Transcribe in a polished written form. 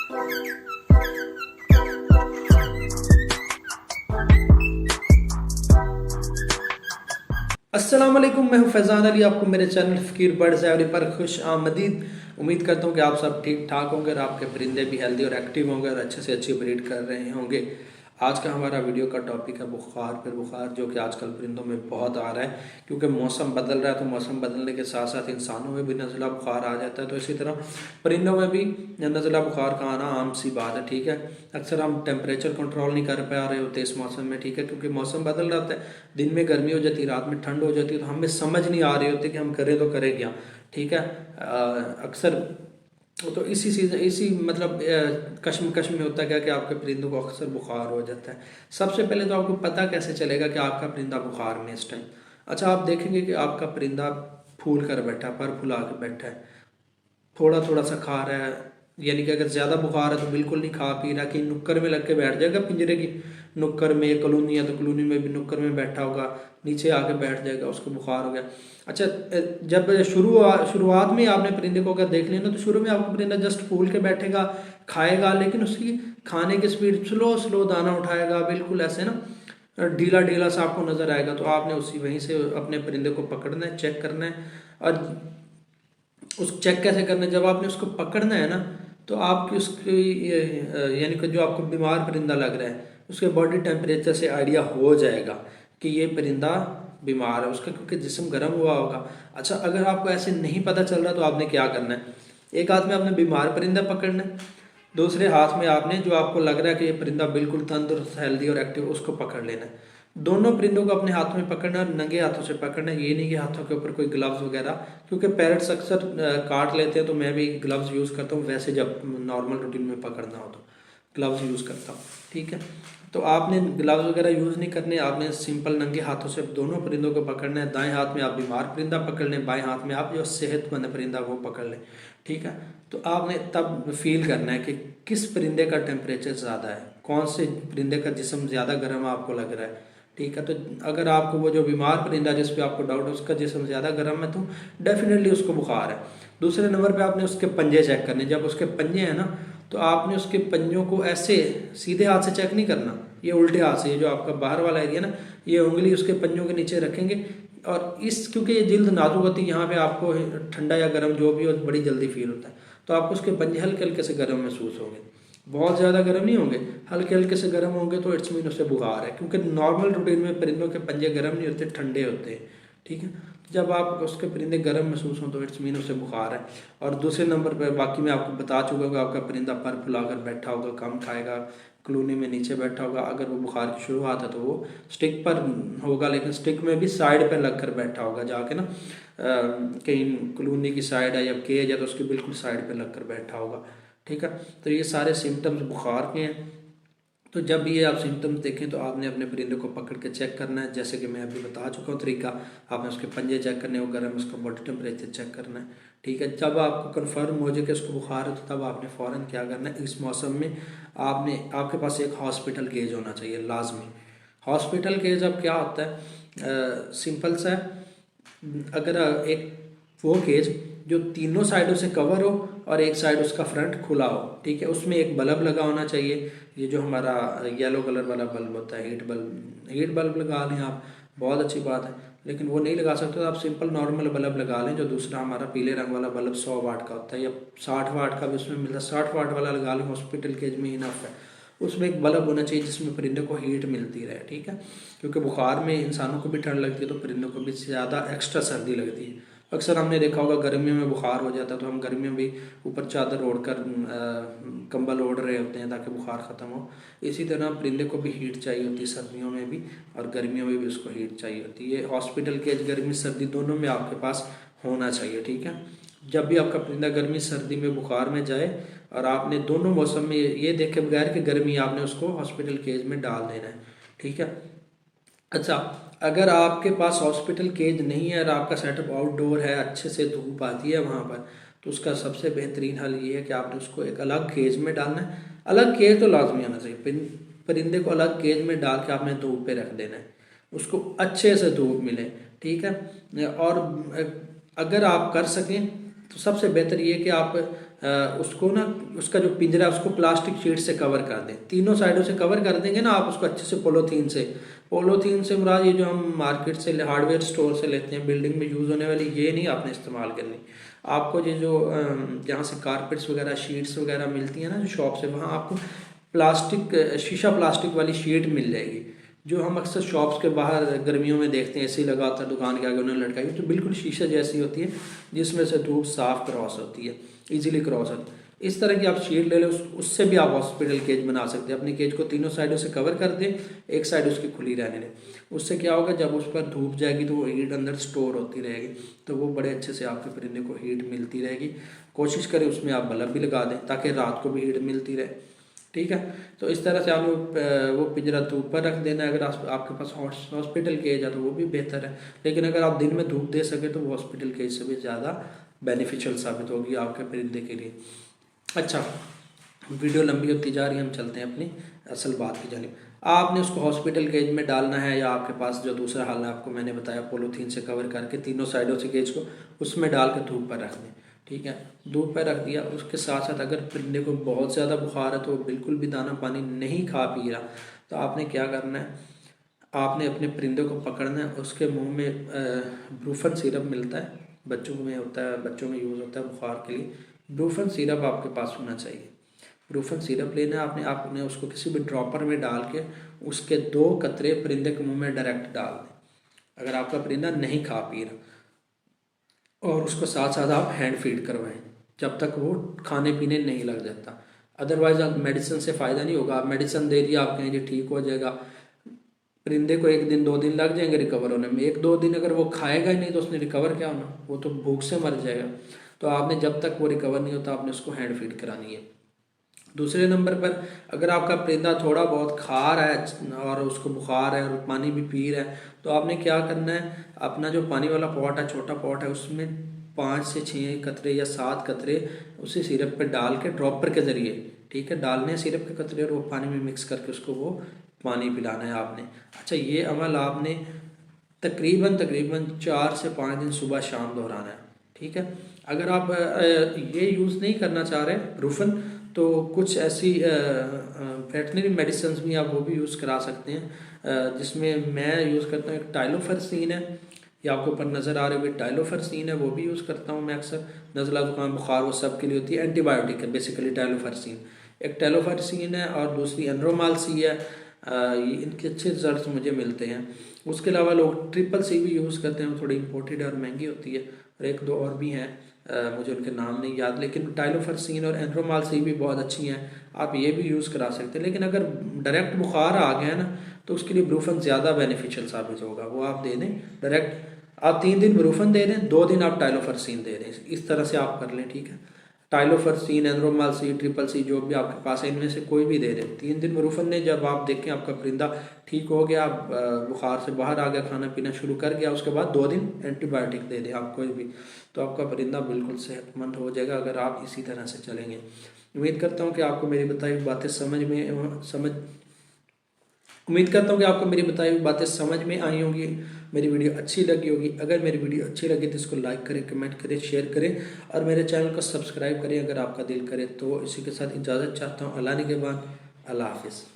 अस्सलाम वालेकुम, मैं हूं फैज़ान अली। आपको मेरे चैनल फ़कीर बर्ड्स एवरी पर खुश आमदीद। उम्मीद करता हूं कि आप सब ठीक ठाक होंगे और आपके परिंदे भी हेल्दी और एक्टिव होंगे और अच्छे से अच्छी ब्रीड कर रहे होंगे। आज का हमारा वीडियो का टॉपिक है बुखार पर बुखार, जो कि आजकल परिंदों में बहुत आ रहा है क्योंकि मौसम बदल रहा है। तो मौसम बदलने के साथ साथ इंसानों में भी नज़ला बुखार आ जाता है, तो इसी तरह परिंदों में भी नज़ला बुखार का आना आम सी बात है। ठीक है, अक्सर हम टेम्परेचर कंट्रोल नहीं कर पा रहे होते इस मौसम में। ठीक है, क्योंकि मौसम बदल रहा है, दिन में गर्मी हो जाती है, रात में ठंड हो जाती है, तो हमें समझ नहीं आ रही होती कि हम करें तो करें क्या। ठीक है, अक्सर तो इसी मतलब कश्मकश में होता है क्या कि आपके परिंदों को अक्सर बुखार हो जाता है। सबसे पहले तो आपको पता कैसे चलेगा कि आपका परिंदा बुखार में इस टाइम। अच्छा, आप देखेंगे कि आपका परिंदा फूल कर बैठा है, पर फुला कर बैठा है, थोड़ा थोड़ा सा खा रहा है, यानी कि अगर ज़्यादा बुखार है तो बिल्कुल नहीं खा पी रहा कि नुक्कर में लग के बैठ जाएगा, पिंजरे की नुक्कर में, कॉलोनी है तो कॉलोनी में भी नुक्कर में बैठा होगा, नीचे आके बैठ जाएगा, उसको बुखार हो गया। अच्छा, जब शुरुआत में आपने परिंदे को अगर देख लिया ना, तो शुरू में आपको परिंदा जस्ट फूल के बैठेगा, खाएगा, लेकिन उसकी खाने की स्पीड स्लो स्लो दाना उठाएगा, बिल्कुल ऐसे ना ढीला ढीला सा आपको नज़र आएगा। तो आपने उसी वहीं से अपने परिंदे को पकड़ना है, चेक करना है। और उस चेक कैसे करना है, जब आपने उसको पकड़ना है ना, तो आपकी उसकी यानी कि जो आपको बीमार परिंदा लग रहा है उसके बॉडी टेम्परेचर से आइडिया हो जाएगा कि ये परिंदा बीमार है उसका, क्योंकि जिस्म गर्म हुआ होगा। अच्छा, अगर आपको ऐसे नहीं पता चल रहा तो आपने क्या करना है, एक हाथ में आपने बीमार परिंदा पकड़ना है, दूसरे हाथ में आपने जो आपको लग रहा है कि ये परिंदा बिल्कुल तंदुरुस्त, हेल्दी और एक्टिव, उसको पकड़ लेना है। दोनों परिंदों को अपने हाथों में पकड़ना है, नंगे हाथों से पकड़ना है। ये नहीं कि हाथों के ऊपर कोई ग्लव्स वगैरह, क्योंकि पैरट्स अक्सर काट लेते हैं, तो मैं भी ग्लव्स यूज़ करता हूँ। वैसे जब नॉर्मल रूटीन में पकड़ना हो तो ग्लव्स यूज़ करता हूँ। ठीक है, तो आपने ग्लव्स वगैरह यूज़ नहीं करने, आपने सिंपल नंगे हाथों से दोनों परिंदों को पकड़ना है। दाएं हाथ में आप बीमार परिंदा पकड़ लें, बाएं हाथ में आप जो सेहतमंद परिंदा वो पकड़ लें। ठीक है, तो आपने तब फील करना है कि किस परिंदे का टेम्परेचर ज़्यादा है, कौन से परिंदे का जिस्म ज़्यादा गर्म आपको लग रहा है। ठीक है, तो अगर आपको वो जो बीमार परिंदा जिस पे आपको डाउट है उसका जिस्म ज़्यादा गर्म है, तो डेफिनेटली उसको बुखार है। दूसरे नंबर पे आपने उसके पंजे चेक करने। जब उसके पंजे हैं ना, तो आपने उसके पंजों को ऐसे सीधे हाथ से चेक नहीं करना, ये उल्टे हाथ से, ये जो आपका बाहर वाला एरिया ना, ये उंगली उसके पंजों के नीचे रखेंगे। और इस क्योंकि ये जिल्द नाजुक होती है, यहाँ पे आपको ठंडा या गर्म जो भी हो बड़ी जल्दी फील होता है, तो आपको उसके पंजे हल्के हल्के से गर्म महसूस होंगे। बहुत ज़्यादा गर्म नहीं होंगे, हल्के हल्के से गर्म होंगे, तो इट्स मीन उससे बुखार है, क्योंकि नॉर्मल रूटीन में परिंदों के पंजे गर्म नहीं होते, ठंडे होते हैं। ठीक है, तो जब आप उसके परिंदे गर्म महसूस हों तो इट्स मीन उससे बुखार है। और दूसरे नंबर पर बाकी मैं आपको बता चुका हूँ, आपका परिंदा पर फुलाकर बैठा होगा, कम खाएगा, कॉलोनी में नीचे बैठा होगा, अगर वो बुखार की शुरुआत है तो वो स्टिक पर होगा, लेकिन स्टिक में भी साइड पर लग कर बैठा होगा, जाके ना कहीं कॉलोनी की साइड है या केज है तो उसके बिल्कुल साइड पर लग कर बैठा होगा। ठीक है, तो ये सारे सिम्टम्स बुखार के हैं। तो जब भी ये आप सिम्टम्स देखें तो आपने अपने परिंदे को पकड़ के चेक करना है, जैसे कि मैं अभी बता चुका हूँ तरीका। आपने उसके पंजे चेक करने, वो गर्म, उसका बॉडी टेम्परेचर चेक करना है। ठीक है, जब आपको कन्फर्म हो जाए कि उसको बुखार है तो तब आपने फ़ौरन क्या करना है, इस मौसम में आपने आपके पास एक हॉस्पिटल केज होना चाहिए लाजमी। हॉस्पिटल केज अब क्या होता है, सिंपल सा है। अगर एक वो केज जो तीनों साइडों से कवर हो और एक साइड उसका फ्रंट खुला हो, ठीक है, उसमें एक बल्ब लगा होना चाहिए। ये जो हमारा येलो कलर वाला बल्ब होता है, हीट बल्ब लगा लें आप, बहुत अच्छी बात है। लेकिन वो नहीं लगा सकते तो आप सिंपल नॉर्मल बल्ब लगा लें, जो दूसरा हमारा पीले रंग वाला बल्ब 100 वाट का होता है, या 60 वाट का भी उसमें मिलता है, 60 वाट वाला लगा लें, हॉस्पिटल केज में इनफ है। उसमें एक बल्ब होना चाहिए जिसमें परिंदे को हीट मिलती रहे। ठीक है, क्योंकि बुखार में इंसानों को भी ठंड लगती है तो परिंदों को भी ज़्यादा एक्स्ट्रा सर्दी लगती है। अक्सर हमने देखा होगा गर्मियों में बुखार हो जाता है, तो हम गर्मियों में भी ऊपर चादर ओढ़ कर कंबल ओढ़ रहे होते हैं ताकि बुखार ख़त्म हो। इसी तरह परिंदे को भी हीट चाहिए होती है सर्दियों में भी, और गर्मियों में भी उसको हीट चाहिए होती है। ये हॉस्पिटल केज गर्मी सर्दी दोनों में आपके पास होना चाहिए। ठीक है, जब भी आपका परिंदा गर्मी सर्दी में बुखार में जाए और आपने दोनों मौसम में ये देखे बगैर कि गर्मी, आपने उसको हॉस्पिटल केज में डाल देना है। ठीक है, अच्छा, अगर आपके पास हॉस्पिटल केज नहीं है और आपका सेटअप आउटडोर है, अच्छे से धूप आती है वहाँ पर, तो उसका सबसे बेहतरीन हल ये है कि आपने उसको एक अलग केज में डालना है। अलग केज तो लाजमी आना चाहिए, परिंदे को अलग केज में डाल के आपने धूप पे रख देना है, उसको अच्छे से धूप मिले। ठीक है, और अगर आप कर सकें तो सबसे बेहतर ये कि आप उसको ना, उसका जो पिंजरा है उसको प्लास्टिक शीट से कवर कर दें, तीनों साइडों से कवर कर देंगे ना आप उसको अच्छे से पॉलीथीन से मुराद ये जो हम मार्केट से हार्डवेयर स्टोर से लेते हैं, बिल्डिंग में यूज़ होने वाली, ये नहीं आपने इस्तेमाल करनी। आपको ये जो जहाँ से कारपेट्स वगैरह शीट्स वगैरह मिलती हैं ना जो शॉप से, वहाँ आपको शीशा प्लास्टिक वाली शीट मिल जाएगी, जो हम अक्सर शॉप्स के बाहर गर्मियों में देखते हैं, ऐसे ही लगाता है दुकान के आगे उन्होंने लटकाई, तो बिल्कुल शीशा जैसी होती है जिसमें से धूप साफ क्रॉस होती है, इजीली क्रॉस होती है। इस तरह की आप शीट ले लें, उससे भी आप हॉस्पिटल केज बना सकते हैं। अपनी केज को तीनों साइडों से कवर कर दें, एक साइड उसकी खुली रहने दें। उससे क्या होगा, जब उस पर धूप जाएगी तो वो हीट अंदर स्टोर होती रहेगी, तो वो बड़े अच्छे से आपके परिंदे को हीट मिलती रहेगी। कोशिश करें उसमें आप बल्ब भी लगा दें ताकि रात को भी हीट मिलती रहे, ठीक है। तो इस तरह से आपने वो पिंजरा धूप पर रख देना है। अगर आपके पास हॉस्पिटल केज है तो वो भी बेहतर है, लेकिन अगर आप दिन में धूप दे सके तो वो हॉस्पिटल केज से भी ज़्यादा बेनिफिशियल साबित होगी आपके परिंदे के लिए। अच्छा, वीडियो लंबी होती जा रही है, हम चलते हैं अपनी असल बात की जानिब। आपने उसको हॉस्पिटल केज में डालना है, या आपके पास जो दूसरा हाल है आपको मैंने बताया, पॉलीथीन से कवर करके तीनों साइडों से केज को उसमें डाल कर धूप पर रख दें, ठीक है। धूप पर रख दिया, उसके साथ साथ अगर परिंदे को बहुत ज़्यादा बुखार है तो बिल्कुल भी दाना पानी नहीं खा पी रहा, तो आपने क्या करना है, आपने अपने परिंदे को पकड़ना है, उसके मुंह में ब्रूफन सिरप मिलता है, बच्चों में होता है, बच्चों में यूज़ होता है बुखार के लिए। ब्रूफन सिरप आपके पास होना चाहिए। ब्रूफन सिरप लेना है आपने उसको किसी भी ड्रॉपर में डाल के उसके 2 कतरे परिंदे के मुंह में डायरेक्ट डाल दें, अगर आपका परिंदा नहीं खा पी रहा, और उसको साथ साथ आप हैंड फीड करवाएं जब तक वो खाने पीने नहीं लग जाता। अदरवाइज आप मेडिसिन से फ़ायदा नहीं होगा। आप मेडिसिन दे दिया, आप कहेंगे ठीक हो जाएगा, परिंदे को 1 दिन 2 दिन लग जाएंगे रिकवर होने में। 1-2 दिन अगर वो खाएगा ही नहीं तो उसने रिकवर क्या होना, वो तो भूख से मर जाएगा। तो आपने जब तक वो रिकवर नहीं होता आपने उसको हैंड फीड करानी है। दूसरे नंबर पर, अगर आपका परिंदा थोड़ा बहुत खा रहा है और उसको बुखार है और पानी भी पी रहा है, तो आपने क्या करना है, अपना जो पानी वाला पॉट है, छोटा पॉट है, उसमें 5 से 6 कतरे या 7 कतरे उसी सिरप पे डाल के ड्रॉपर के ज़रिए, ठीक है, डालने हैं सिरप के कतरे और वो पानी में मिक्स करके उसको वो पानी पिलाना है आपने। अच्छा, ये अमल आपने तकरीबन 4 से 5 दिन सुबह शाम दोहराना है, ठीक है। अगर आप ये यूज़ नहीं करना चाह रहे ब्रूफन, तो कुछ ऐसी वेटनरी मेडिसिन भी आप वो भी यूज़ करा सकते हैं, जिसमें मैं यूज़ करता हूँ, एक टाइलोफर्सीन है, ये आपको ऊपर नज़र आ रही हुई टाइलोफर्सीन है, वो भी यूज़ करता हूँ मैं अक्सर। नज़ला जुकाम बुखार वो सब के लिए होती है, एंटीबायोटिक है बेसिकली टाइलोफर्सीन। एक टाइलोफर्सीन है और दूसरी एनरोमालसी है, इनके अच्छे रिजल्ट मुझे मिलते हैं। उसके अलावा लोग ट्रिपल सी भी यूज़ करते हैं, वो थोड़ी इंपोर्टेड और महंगी होती है, और 1-2 और भी हैं, मुझे उनके नाम नहीं याद, लेकिन टाइलोफर्सीन और एनरोमालसी भी बहुत अच्छी हैं, आप ये भी यूज़ करा सकते हैं। लेकिन अगर डायरेक्ट बुखार आ गया ना तो उसके लिए ब्रूफन ज़्यादा बेनिफिशियल साबित होगा, वो आप दे दें डायरेक्ट। आप 3 दिन ब्रूफन दे दें, 2 दिन आप टाइलोफर्सीन दे दें, इस तरह से आप कर लें, ठीक है। टाइलोफर्सीन, एनरोमालसी, ट्रिपल सी जो भी आपके पास है, इनमें से कोई भी दे दें। 3 दिन ब्रूफन दें, जब आप देखें आपका परिंदा ठीक हो गया, आप बुखार से बाहर आ गया, खाना पीना शुरू कर गया, उसके बाद 2 दिन एंटीबायोटिक दे दें आप कोई भी, तो आपका परिंदा बिल्कुल सेहतमंद हो जाएगा अगर आप इसी तरह से चलेंगे। उम्मीद करता हूँ कि आपको मेरी बताई हुई बातें समझ में आई होंगी, मेरी वीडियो अच्छी लगी होगी। अगर मेरी वीडियो अच्छी लगी तो इसको लाइक करें, कमेंट करें, शेयर करें और मेरे चैनल को सब्सक्राइब करें अगर आपका दिल करे। तो इसी के साथ इजाज़त चाहता हूँ। अल्लाह निगहबान, अल्लाह हाफिज़।